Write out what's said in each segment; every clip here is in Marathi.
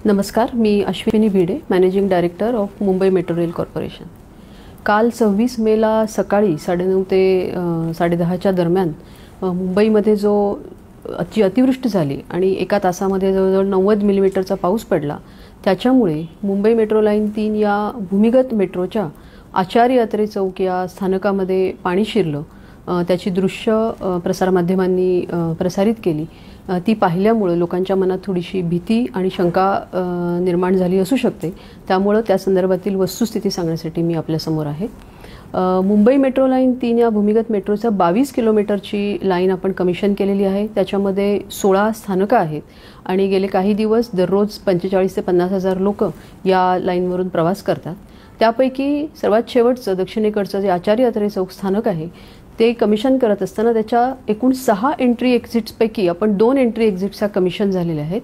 नमस्कार, मी Ashwini Bhide, managing director of Mumbai metro rail corporation. काल 26 मेला सकाळी 9:30 ते 10:30च्या दरम्यान मुंबईमध्ये जो अतिवृष्टी झाली आणि एका तासामध्ये जवळजवळ 90 मिलीमीटरचा पाऊस पडला, त्याच्यामुळे मुंबई मेट्रो लाईन 3 या भूमिगत मेट्रोच्या आचार्य अत्रे चौक या स्थानकामध्ये पाणी शिरलं। त्याची दृश्य प्रसारमाध्यमांनी प्रसारित केली। ती पाहिल्यामुळे लोकांच्या मनात थोडीशी भीती आणि शंका निर्माण झाली असू शकते। त्यामुळे त्या संदर्भातील वस्तुस्थिती सांगण्यासाठी मी आपल्या समोर आहे। मुंबई मेट्रो लाईन 3 या भूमिगत मेट्रोचा 22 किलोमीटरची लाईन आपण कमिशन केलेली आहे। त्याच्यामध्ये 16 स्थानकं आहेत आणि गेले काही दिवस दररोज 45 ते 50 हजार लोक या लाईनवरून प्रवास करतात। त्यापैकी सर्वात शेवटचं दक्षिणेकडचं जे आचार्य अत्रे चौक स्थानक आहे ते कमिशन करत असताना त्याच्या एकूण 6 एंट्री एक्झिट्सपैकी आपण 2 एंट्री एक्झिट्सचा कमिशन झालेले आहेत।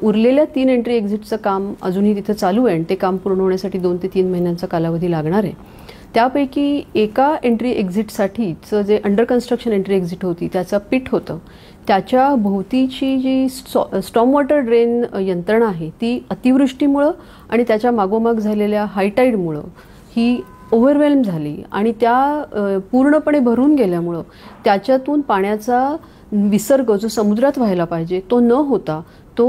उरलेल्या 3 एंट्री एक्झिटचं काम अजूनही तिथे चालू आहे आणि ते काम पूर्ण होण्यासाठी 2 ते 3 महिन्यांचा कालावधी लागणार आहे। त्यापैकी एका एंट्री एक्झिटसाठीचं जे अंडर कन्स्ट्रक्शन एंट्री एक्झिट होती त्याचं पीठ होतं, त्याच्या भोवतीची जी स्टॉर्म वॉटर ड्रेन यंत्रणा आहे ती अतिवृष्टीमुळे आणि त्याच्या मागोमाग झालेल्या हायटाईडमुळे ही ओव्हरवेल्म झाली आणि त्या पूर्णपणे भरून गेल्यामुळे त्याच्यातून पाण्याचा विसर्ग जो समुद्रात व्हायला पाहिजे तो न होता तो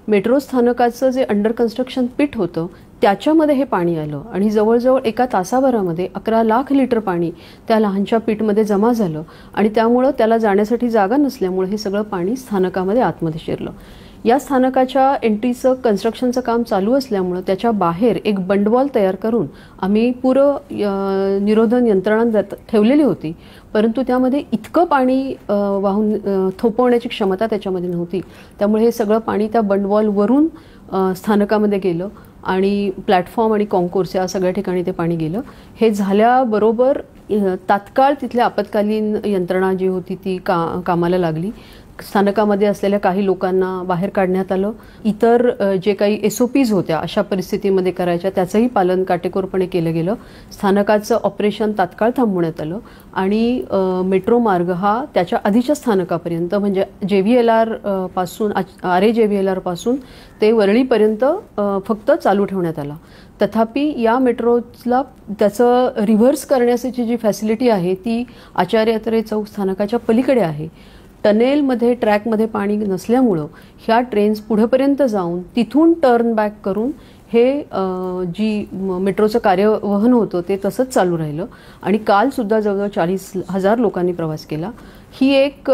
मेट्रो स्थानकाचं जे अंडर कन्स्ट्रक्शन पीठ होतं त्याच्यामध्ये हे पाणी आलं आणि जवळजवळ एका तासाभरामध्ये 11 लाख लिटर पाणी त्या लहानशा पीठमध्ये जमा झालं आणि त्यामुळे त्याला जाण्यासाठी जागा नसल्यामुळे हे सगळं पाणी स्थानकामध्ये आतमध्ये शिरलं। या स्थानकाच्या एंट्रीचं कन्स्ट्रक्शनचं काम चालू असल्यामुळे त्याच्या बाहेर एक बंडवॉल तयार करून आम्ही निरोधन यंत्रणा ठेवलेली होती, परंतु त्यामध्ये इतकं पाणी वाहून थोपवण्याची क्षमता त्याच्यामध्ये नव्हती। त्यामुळे हे सगळं पाणी त्या बंडवॉलवरून स्थानकामध्ये गेलं आणि प्लॅटफॉर्म आणि कॉन्कोर्स या सगळ्या ठिकाणी ते पाणी गेलं। हे झाल्याबरोबर तात्काळ तिथल्या आपत्कालीन यंत्रणा जी होती ती कामाला लागली। स्थानकामध्ये असलेल्या काही लोकांना बाहेर काढण्यात आलं। इतर जे काही SOPs होत्या अशा परिस्थितीमध्ये करायच्या त्याचंही पालन काटेकोरपणे केलं गेलं। स्थानकाचं ऑपरेशन तात्काळ थांबवण्यात आलं आणि मेट्रो मार्ग हा त्याच्या आधीच्या स्थानकापर्यंत म्हणजे JVLR पासून RAJVLR पासून ते वरळीपर्यंत फक्त चालू ठेवण्यात आला। तथापि या मेट्रोला त्याचं रिव्हर्स करण्याची जी फॅसिलिटी आहे ती आचार्य अत्रे चौक स्थानकाच्या पलीकडे आहे। टनेलमध्ये ट्रॅकमध्ये पाणी नसल्यामुळं ह्या ट्रेन्स पुढेपर्यंत जाऊन तिथून टर्न बॅक करून हे जी मेट्रोचं कार्यवहन होतं ते तसंच चालू राहिलं आणि कालसुद्धा जवळजवळ 40,000 लोकांनी प्रवास केला। ही एक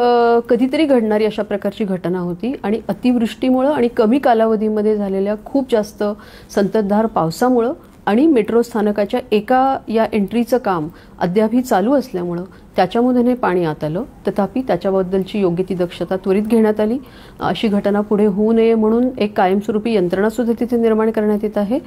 कधीतरी घडणारी अशा प्रकारची घटना होती आणि अतिवृष्टीमुळं आणि कमी कालावधीमध्ये झालेल्या खूप जास्त संततधार पावसामुळं आणि मेट्रो स्थानकाच्या एका या एंट्रीचं काम अद्यापही चालू असल्यामुळं त्याच्यामधून पाणी आत आलं। तथापि त्याच्याबद्दलची योग्य ती दक्षता त्वरित घेण्यात आली। अशी घटना पुढे होऊ नये म्हणून एक कायमस्वरूपी यंत्रणा सुद्धा तिथे निर्माण करण्यात येत आहे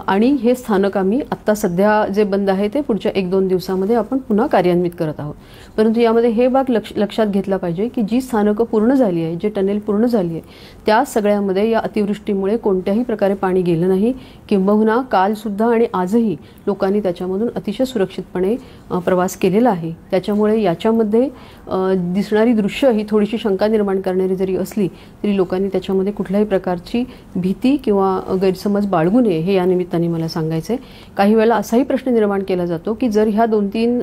आणि हे स्थानक आम्ही आत्ता सध्या जे बंद आहे ते पुढच्या 1-2 दिवसामध्ये आपण पुन्हा कार्यान्वित करत आहोत। परंतु यामध्ये हे भाग लक्षात घेतला पाहिजे की जी स्थानकं पूर्ण झाली आहे, जे टनेल पूर्ण झाली आहे त्या सगळ्यामध्ये या अतिवृष्टीमुळे कोणत्याही प्रकारे पाणी गेलं नाही, किंबहुना कालसुद्धा आणि आजही लोकांनी त्याच्यामधून अतिशय सुरक्षितपणे प्रवास केलेला आहे। त्याच्यामुळे याच्यामध्ये दिसणारी दृश्य ही थोडीशी शंका निर्माण करणारी जरी असली तरी लोकांनी त्याच्यामध्ये कुठल्याही प्रकारची भीती किंवा गैरसमज बाळगू नये हे या निमित्ताने मला सांगायचं आहे। काही वेळेला असाही प्रश्न निर्माण केला जातो की जर ह्या 2-3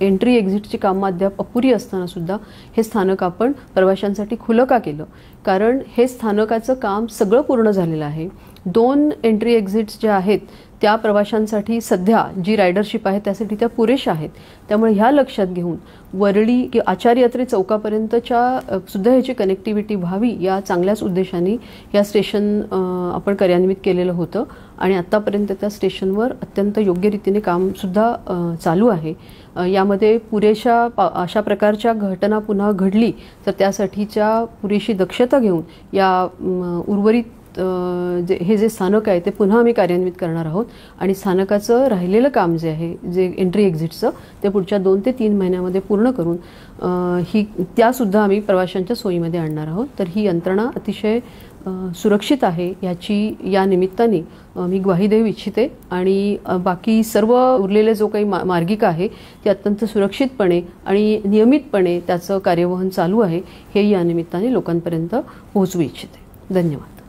एंट्री एक्झिटची कामं अद्याप अपुरी असताना सुद्धा हे स्थानक आपण प्रवाशांसाठी खुलं का केलं? कारण हे स्थानकाचं काम सगळं पूर्ण झालेलं आहे। 2 एंट्री एक्झिट्स ज्या आहेत त्या प्रवाशांसाठी सध्या जी रायडरशिप आहे त्यासाठी त्या पुरेशा आहेत। त्यामुळे ह्या लक्षात घेऊन वरळी किंवा आचार्य अत्रे चौकापर्यंतच्या सुद्धा ह्याची कनेक्टिव्हिटी व्हावी या चांगल्याच उद्देशाने या स्टेशन आपण कार्यान्वित केलेलं होतं आणि आत्तापर्यंत त्या स्टेशनवर अत्यंत योग्य रीतीने कामसुद्धा चालू आहे। यामध्ये पुरेशा अशा प्रकारच्या घटना पुन्हा घडली तर त्यासाठीच्या पुरेशी दक्षता घेऊन या उर्वरित हे जे स्थानक आहे ते पुन्हा आम्ही कार्यान्वित करणार आहोत आणि स्थानकाचं राहिलेलं काम जे आहे जे एंट्री एक्झिटचं ते पुढच्या 2 ते 3 महिन्यामध्ये पूर्ण करून त्यासुद्धा आम्ही प्रवाशांच्या सोयीमध्ये आणणार आहोत। तर ही यंत्रणा अतिशय सुरक्षित आहे याची या निमित्ताने मी ग्वाही देऊ इच्छिते आणि बाकी सर्व उरलेले जो काही मार्गिका आहे ती अत्यंत सुरक्षितपणे आणि नियमितपणे त्याचं कार्यवहन चालू आहे हे या निमित्ताने लोकांपर्यंत पोहोचवू इच्छिते। धन्यवाद।